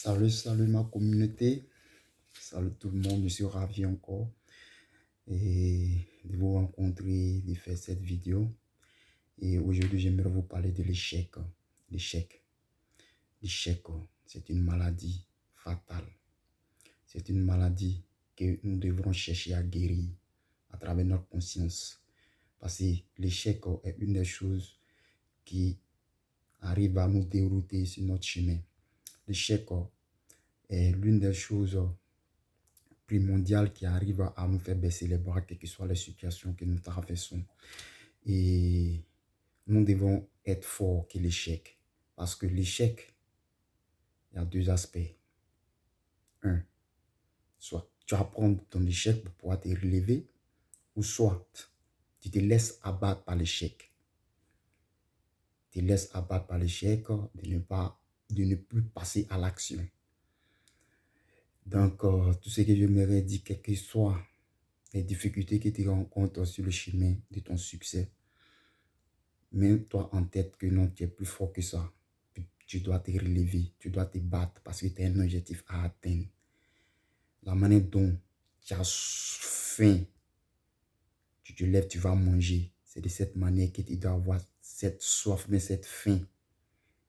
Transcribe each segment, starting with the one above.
Salut ma communauté, salut tout le monde, je suis ravi encore de vous rencontrer, de faire cette vidéo. Et aujourd'hui, j'aimerais vous parler de l'échec. L'échec, l'échec, c'est une maladie fatale. C'est une maladie que nous devrons chercher à guérir à travers notre conscience. Parce que l'échec est une des choses qui arrive à nous dérouter sur notre chemin. L'échec est l'une des choses primordiales qui arrive à nous faire baisser les bras, quelles que soient les situations que nous traversons. Et nous devons être forts que l'échec. Parce que l'échec, il y a deux aspects. Un, soit tu apprends ton échec pour pouvoir te relever, ou soit tu te laisses abattre par l'échec. Tu te laisses abattre par l'échec de ne plus passer à l'action. Donc, tout ce que je m'aurais dit, quelles que soient les difficultés que tu rencontres sur le chemin de ton succès, mets-toi en tête que non, tu es plus fort que ça. Tu dois te relever, tu dois te battre parce que tu as un objectif à atteindre. La manière dont tu as faim, tu te lèves, tu vas manger. C'est de cette manière que tu dois avoir cette soif, mais cette faim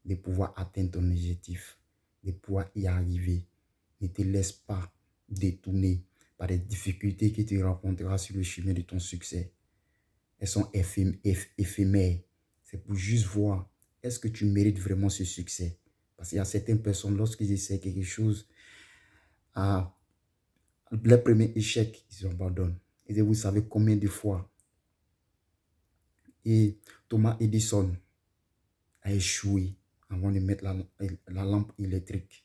de pouvoir atteindre ton objectif, de pouvoir y arriver. Ne te laisse pas détourner par les difficultés que tu rencontreras sur le chemin de ton succès. Elles sont éphémères. C'est pour juste voir, est-ce que tu mérites vraiment ce succès? Parce qu'il y a certaines personnes, lorsqu'ils essaient quelque chose, à le premier échec, ils abandonnent. Et vous savez combien de fois et Thomas Edison a échoué avant de mettre la lampe électrique.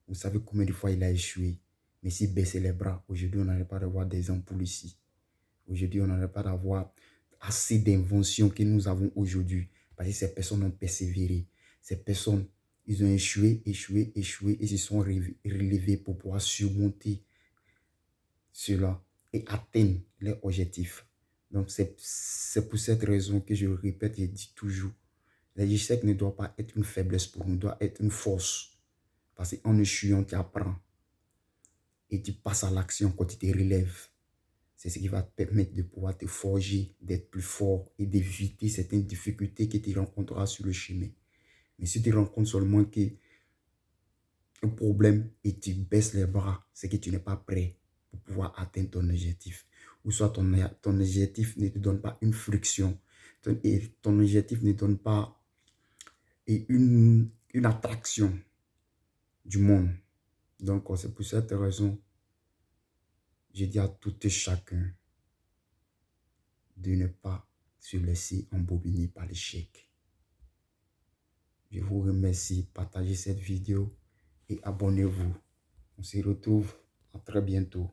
Vous savez combien de fois il a échoué. Mais s'il baissait les bras, aujourd'hui, on n'arrête pas d'avoir des ampoules ici. Aujourd'hui, on n'arrête pas d'avoir assez d'inventions que nous avons aujourd'hui. Parce que ces personnes ont persévéré. Ces personnes, ils ont échoué et se sont relevés pour pouvoir surmonter cela et atteindre leurs objectifs. Donc, c'est pour cette raison que je le répète et dis toujours, l'échec ne doit pas être une faiblesse pour nous, doit être une force. Parce qu'en échouant, tu apprends et tu passes à l'action quand tu te relèves. C'est ce qui va te permettre de pouvoir te forger, d'être plus fort et d'éviter certaines difficultés que tu rencontreras sur le chemin. Mais si tu rencontres seulement un problème et tu baisses les bras, c'est que tu n'es pas prêt pour pouvoir atteindre ton objectif. Ou soit ton objectif ne te donne pas une friction. Ton objectif ne donne pas une attraction du monde. Donc, c'est pour cette raison, je dis à tout et chacun de ne pas se laisser embobiner par l'échec. Je vous remercie, partagez cette vidéo et abonnez-vous. On se retrouve à très bientôt.